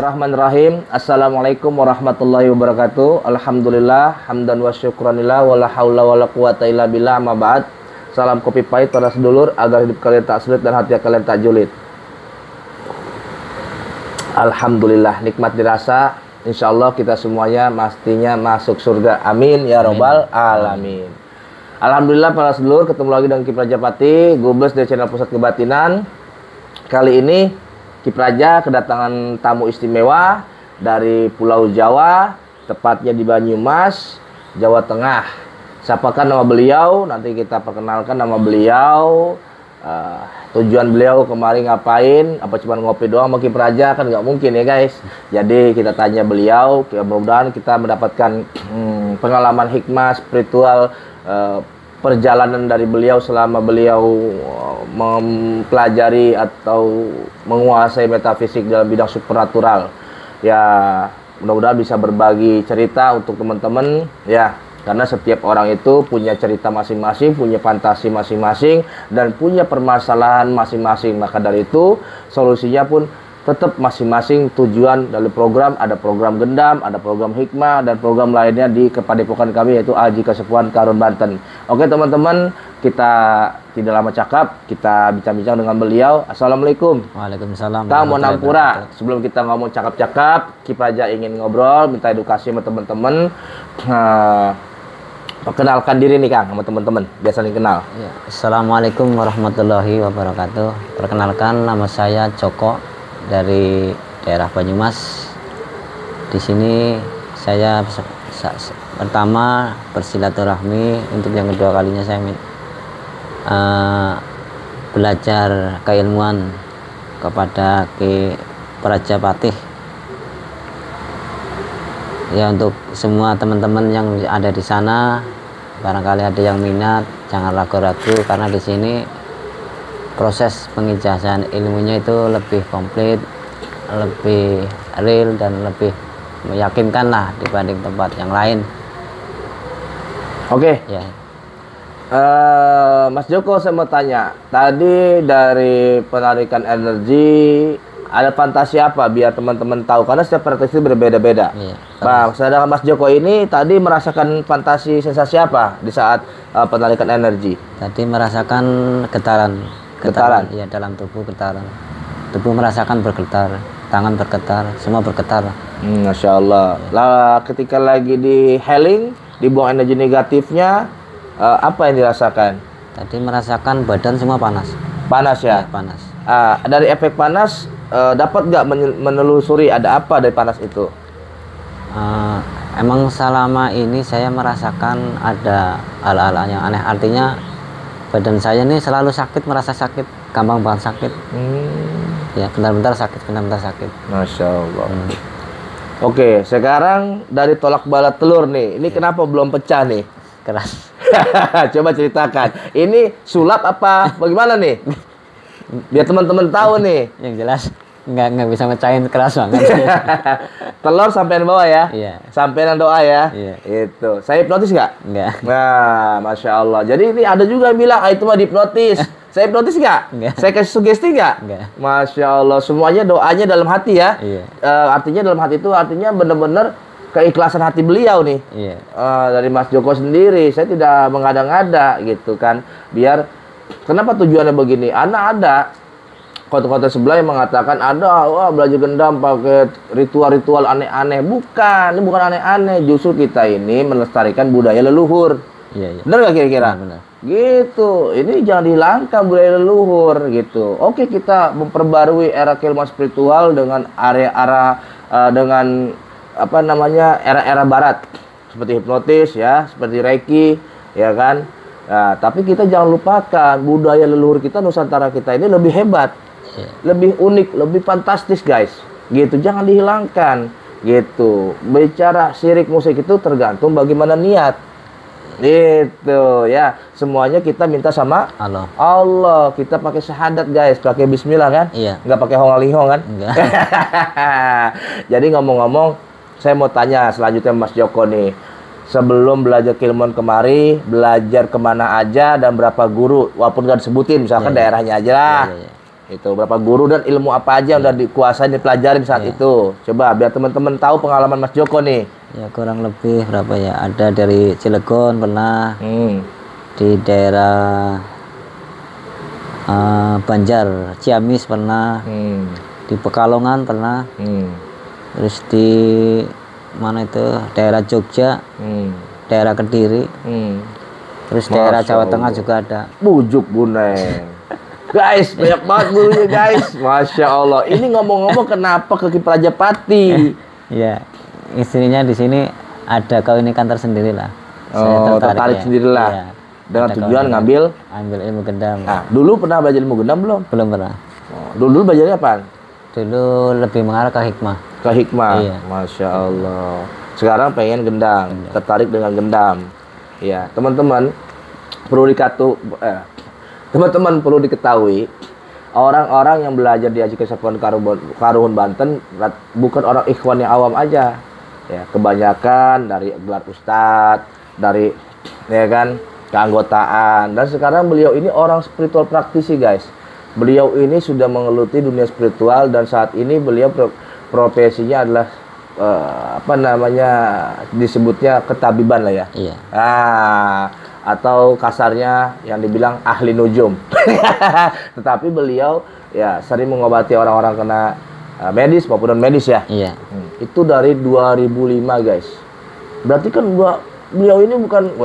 Bismillahirrahmanirrahim. Assalamualaikum warahmatullahi wabarakatuh. Alhamdulillah, hamdan wa syukranillah, wala haula wala quwata illa billah, amma ba'd. Salam kopi pahit pada sedulur, agar hidup kalian tak sulit dan hati kalian tak julid. Alhamdulillah, nikmat dirasa. Insyaallah kita semuanya pastinya masuk surga. Amin ya robbal alamin. Alhamdulillah para sedulur, ketemu lagi dengan Ki Prajapati, Gubes dari channel Pusat Kebatinan. Kali ini Ki Praja kedatangan tamu istimewa dari Pulau Jawa, tepatnya di Banyumas, Jawa Tengah. Siapakah nama beliau? Nanti kita perkenalkan nama beliau. Tujuan beliau kemarin ngapain? Apa cuma ngopi doang sama Ki Praja? Kan nggak mungkin ya guys. Jadi kita tanya beliau, mudah-mudahan kita mendapatkan pengalaman hikmah spiritual, perjalanan dari beliau selama beliau mempelajari atau menguasai metafisik dalam bidang supernatural. Ya, mudah-mudahan bisa berbagi cerita untuk teman-teman ya. Karena setiap orang itu punya cerita masing-masing, punya fantasi masing-masing, dan punya permasalahan masing-masing. Maka dari itu, solusinya pun tetap masing-masing tujuan dari program. Ada program Gendam, ada program Hikmah, dan program lainnya di Kepadepokan kami, yaitu Aji Kasepuhan Karun Banten. Oke teman-teman, kita tidak lama cakap, kita bincang-bincang dengan beliau. Assalamualaikum. Waalaikumsalam. Kamu Nampura. Sebelum kita ngomong cakap-cakap, Ki Praja ingin ngobrol, minta edukasi sama teman-teman. Perkenalkan diri nih Kang sama teman-teman, biasa dikenal. Ya. Assalamualaikum warahmatullahi wabarakatuh. Perkenalkan, nama saya Joko dari daerah Banyumas. Di sini saya pertama bersilaturahmi, untuk yang kedua kalinya saya belajar keilmuan kepada Ki Prajapati. Ya, untuk semua teman-teman yang ada di sana, barangkali ada yang minat, jangan ragu-ragu, karena di sini proses pengijazhan ilmunya itu lebih komplit, lebih real, dan lebih meyakinkan lah dibanding tempat yang lain. Oke. Ya. Mas Joko, saya mau tanya, tadi dari penarikan energi ada fantasi apa biar teman-teman tahu, karena setiap fantasi berbeda-beda. Iya. Nah, sedangkan Mas Joko ini tadi merasakan fantasi sensasi apa di saat penarikan energi? Tadi merasakan getaran. Iya, dalam tubuh getaran. Tubuh merasakan bergetar, tangan bergetar, semua bergetar. Masya Allah. Lah, ketika lagi di healing, dibuang energi negatifnya, apa yang dirasakan? Tadi merasakan badan semua panas. Panas ya? Iya, panas. Dari efek panas, dapat nggak menelusuri ada apa dari panas itu? Emang selama ini saya merasakan ada hal-hal yang aneh. Artinya badan saya ini selalu sakit, merasa sakit, gampang banget sakit. Ya, bentar-bentar sakit, bentar-bentar sakit. Masya Allah. Oke, sekarang dari tolak bala telur nih, ini kenapa belum pecah nih? Keras. Coba ceritakan. Ini sulap apa bagaimana nih? Biar teman-teman tahu nih. Yang jelas nggak bisa mecahin, keras banget. Telur sampean bawah ya? Iya. Sampean doa ya? Iya. Itu. Saya hipnotis nggak? Enggak. Nah, Masya Allah. Jadi ini ada juga yang bilang, itu mah hipnotis. Saya hipnotis nggak? Enggak. Saya kasih sugesti nggak? Enggak. Masya Allah. Semuanya doanya dalam hati ya? Iya. Artinya dalam hati itu artinya benar-benar keikhlasan hati beliau nih. Iya. Dari Mas Joko sendiri. Saya tidak mengada-ngada gitu kan. Biar, kenapa tujuannya begini? Ada kota-kota sebelah yang mengatakan wah belajar gendam pakai ritual-ritual aneh-aneh. Bukan, ini bukan aneh-aneh. Justru kita ini melestarikan budaya leluhur. Iya, iya. Benar nggak kira-kira? Benar. Gitu. Ini jangan dihilangkan budaya leluhur gitu. Oke, kita memperbarui era keilmuan spiritual dengan dengan apa namanya, era-era barat. Seperti hipnotis ya, seperti Reiki, ya kan? Nah, tapi kita jangan lupakan budaya leluhur kita, Nusantara kita ini lebih hebat. Lebih unik, lebih fantastis guys, gitu. Jangan dihilangkan, gitu. Bicara syirik musik itu tergantung bagaimana niat, gitu ya. Semuanya kita minta sama Allah. Kita pakai syahadat guys, pakai Bismillah kan? Iya. Nggak pakai hongalihong kan? Enggak. Jadi ngomong-ngomong, saya mau tanya selanjutnya Mas Joko nih. Sebelum belajar keilmuan kemari, belajar kemana aja dan berapa guru, walaupun nggak disebutin, misalkan daerahnya aja lah. Itu berapa guru dan ilmu apa aja yang udah dikuasain dipelajarin saat itu. Coba biar teman-teman tahu pengalaman Mas Joko nih. Ya kurang lebih berapa ya? Ada dari Cilegon pernah, di daerah Banjar, Ciamis pernah, di Pekalongan pernah, terus di mana itu daerah Jogja, daerah Kediri, terus daerah Jawa Tengah juga ada. Bujuk Buneng. Guys, banyak banget gurunya guys. Masya Allah. Ini ngomong-ngomong kenapa ke Kiprajapati? Pati? Ya, istrinya di sini ada keunikan tersendiri lah. Oh, tertarik sendirilah. Ya, dengan tujuan ngambil ilmu gendam. Nah, dulu pernah belajar ilmu gendam belum? Belum pernah. Oh, dulu belajarnya apa? Dulu lebih mengarah ke hikmah. Ke hikmah. Iya. Masya Allah. Sekarang pengen gendam, tertarik dengan gendam. Ya, teman-teman perlu diketahui, orang-orang yang belajar di Haji Kesepon Karuhun Banten bukan orang ikhwan yang awam aja. Ya, kebanyakan dari gelar ustadz, dari ya kan keanggotaan, dan sekarang beliau ini orang spiritual praktisi guys. Beliau ini sudah mengeluti dunia spiritual dan saat ini beliau profesinya adalah disebutnya ketabiban lah ya. Iya. Atau kasarnya yang dibilang ahli nujum. Tetapi beliau ya sering mengobati orang-orang kena medis maupun non medis ya. Iya. Itu dari 2005 guys. Berarti kan beliau ini bukan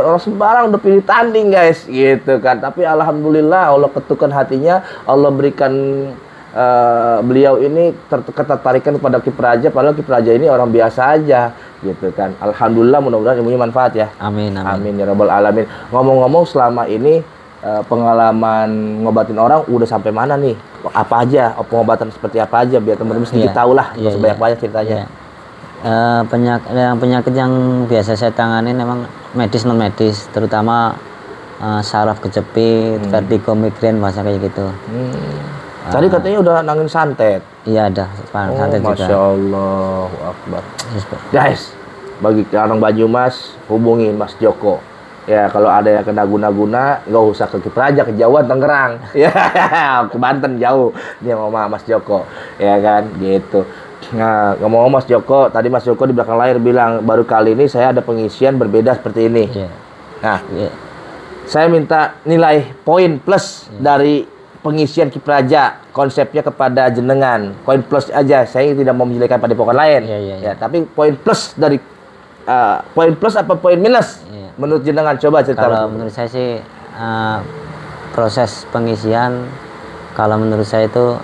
orang sembarang, udah pilih tanding guys gitu kan. Tapi alhamdulillah Allah ketukan hatinya, Allah berikan beliau ini ketertarikan kepada Kipraja, padahal Kipraja ini orang biasa aja gitu kan. Alhamdulillah, mudah-mudahan ilmunya manfaat ya. Amin, amin. Amin ya rabbal alamin. Ngomong-ngomong, selama ini pengalaman ngobatin orang udah sampai mana nih? Apa aja? Pengobatan seperti apa aja biar teman-teman sedikit tahu lah, sebanyak-banyak ceritanya. Penyakit yang biasa saya tangani memang medis non medis, terutama saraf kejepit, vertigo, migrain, bahasa kayak gitu. Tadi katanya udah nangin santet. Iya, ada santet juga. Masya Allah, Akbar. Guys, bagi orang Banyumas, hubungi Mas Joko. Ya, kalau ada yang kena guna-guna, nggak usah ke Kipraja, ke Jawa, Tangerang. Ya, ke Banten jauh. Dia mau sama Mas Joko, ya kan, gitu. Nah, ngomong-ngomong Mas Joko, tadi Mas Joko di belakang layar bilang, baru kali ini saya ada pengisian berbeda seperti ini. Nah, saya minta nilai poin plus dari pengisian Kipraja, konsepnya kepada jenengan. Poin plus aja, saya tidak mau menjelekan padepokan lain. Ya, tapi poin plus dari poin plus apa poin minus? Menurut jenengan, coba cerita. Kalau menurut saya sih proses pengisian, kalau menurut saya itu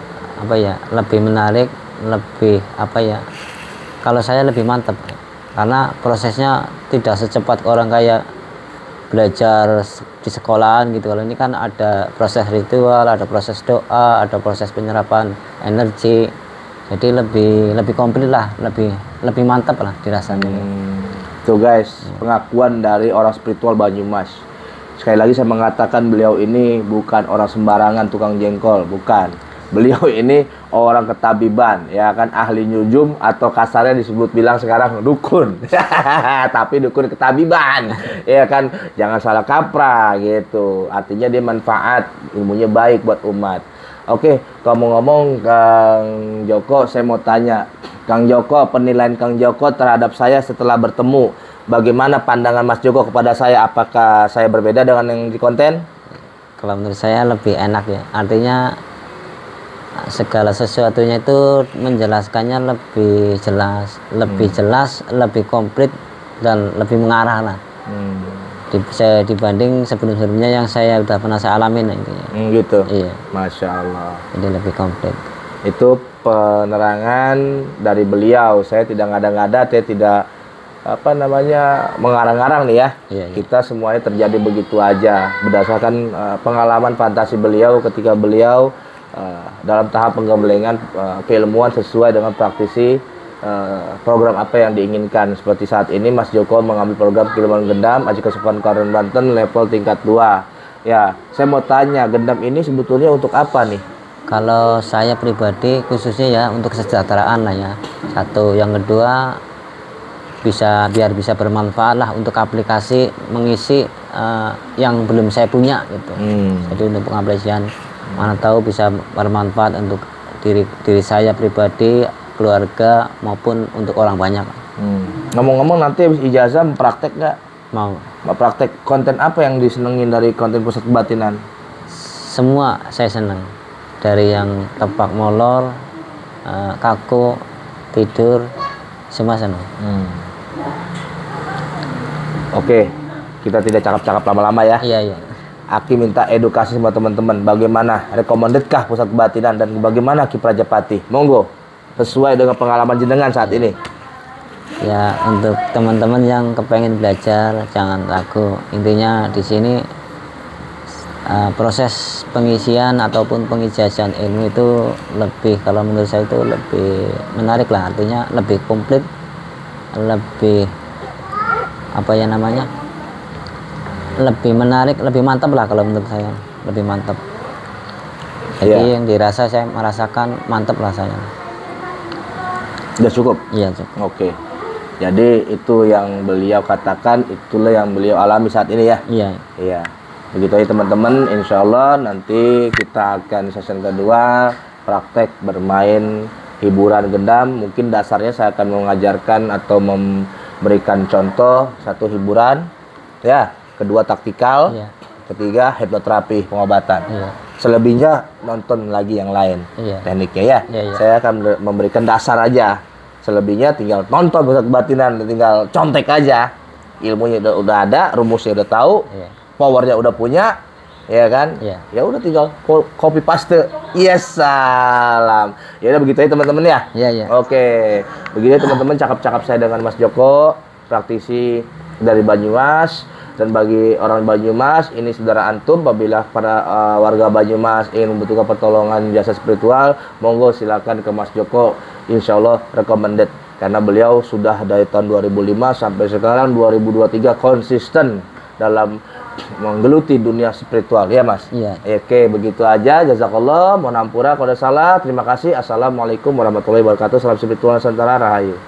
lebih menarik, lebih kalau saya lebih mantap karena prosesnya tidak secepat orang kayak belajar di sekolahan gitu. Kalau ini kan ada proses ritual, ada proses doa, ada proses penyerapan energi, jadi lebih komplit lah, lebih mantap lah dirasanya. Tuh guys, pengakuan dari orang spiritual Banyumas. Sekali lagi saya mengatakan beliau ini bukan orang sembarangan tukang jengkol, bukan. Beliau ini orang ketabiban, ya kan, ahli nyujum atau kasarnya disebut bilang sekarang dukun. Tapi dukun ketabiban, ya kan, jangan salah kaprah gitu. Artinya dia manfaat, ilmunya baik buat umat. Oke, ngomong-ngomong Kang Joko, saya mau tanya, Kang Joko, penilaian Kang Joko terhadap saya setelah bertemu, bagaimana pandangan Mas Joko kepada saya? Apakah saya berbeda dengan yang di konten? Kalau menurut saya lebih enak ya, artinya segala sesuatunya itu menjelaskannya lebih jelas, lebih komplit dan lebih mengarah lah. Dibanding sebelum-sebelumnya yang saya udah pernah saya alamin intinya. Gitu. Iya. Masya Allah. Jadi lebih komplit. Itu penerangan dari beliau. Saya tidak ngada-ngada, saya tidak mengarang-arang nih ya. Iya. Kita semuanya terjadi begitu aja berdasarkan pengalaman fantasi beliau ketika beliau dalam tahap penggemblengan keilmuan sesuai dengan praktisi program apa yang diinginkan. Seperti saat ini Mas Joko mengambil program keilmuan gendam Haji Kesepon Karuhun Banten level tingkat 2. Ya, saya mau tanya, gendam ini sebetulnya untuk apa nih? Kalau saya pribadi khususnya ya untuk kesejahteraan lah ya. Satu, yang kedua biar bisa bermanfaat lah untuk aplikasi mengisi yang belum saya punya gitu. Jadi untuk pengaplikasian Mana tahu bisa bermanfaat untuk diri saya pribadi, keluarga maupun untuk orang banyak. Ngomong-ngomong, nanti habis ijazah praktek nggak? Mau Praktek konten apa yang disenengin dari konten pusat kebatinan? semua saya senang, dari yang tepak molor, kaku, tidur, semua senang. Oke, kita tidak cakap-cakap lama-lama ya. Iya, iya. Aki minta edukasi sama teman-teman, bagaimana recommended-kah pusat kebatinan dan bagaimana Ki Prajapati? Monggo, sesuai dengan pengalaman jenengan saat ini. Ya, untuk teman-teman yang kepengen belajar jangan ragu. Intinya di sini proses pengisian ataupun pengijazahan ilmu itu lebih, kalau menurut saya itu lebih menarik lah, artinya lebih komplit, lebih apa ya namanya, lebih menarik, lebih mantap lah kalau menurut saya, lebih mantap. Jadi yang dirasa, saya merasakan mantap lah saya. Sudah cukup? Iya, cukup. Oke. Jadi itu yang beliau katakan, itulah yang beliau alami saat ini ya. Iya. Iya. Begitu aja teman-teman, insya Allah nanti kita akan sesi kedua praktek bermain hiburan gendam. Mungkin dasarnya saya akan mengajarkan atau memberikan contoh satu hiburan, ya. Kedua taktikal, Iya. ketiga hipnoterapi pengobatan. Iya. Selebihnya nonton lagi yang lain Iya. tekniknya ya. Iya, iya. Saya akan memberikan dasar aja. Selebihnya tinggal nonton pusat kebatinan, tinggal contek aja. Ilmunya udah ada, rumusnya udah tahu. Iya. Powernya udah punya, ya kan? Iya. Ya udah tinggal copy paste. Yes, salam. Ya udah begitu ya teman-teman ya. Iya, iya. Oke, begitu ya teman-teman, cakap-cakap saya dengan Mas Joko, praktisi dari Banyumas. Dan bagi orang Banyumas, ini saudara antum, apabila para warga Banyumas ingin membutuhkan pertolongan jasa spiritual, monggo silakan ke Mas Joko. Insya Allah recommended, karena beliau sudah dari tahun 2005 sampai sekarang 2023 konsisten dalam menggeluti dunia spiritual, ya Mas? Iya. Oke, begitu aja. Jazakallah, mohon ampura kalau ada salah. Terima kasih. Assalamualaikum warahmatullahi wabarakatuh. Salam spiritual Nusantara, Rahayu.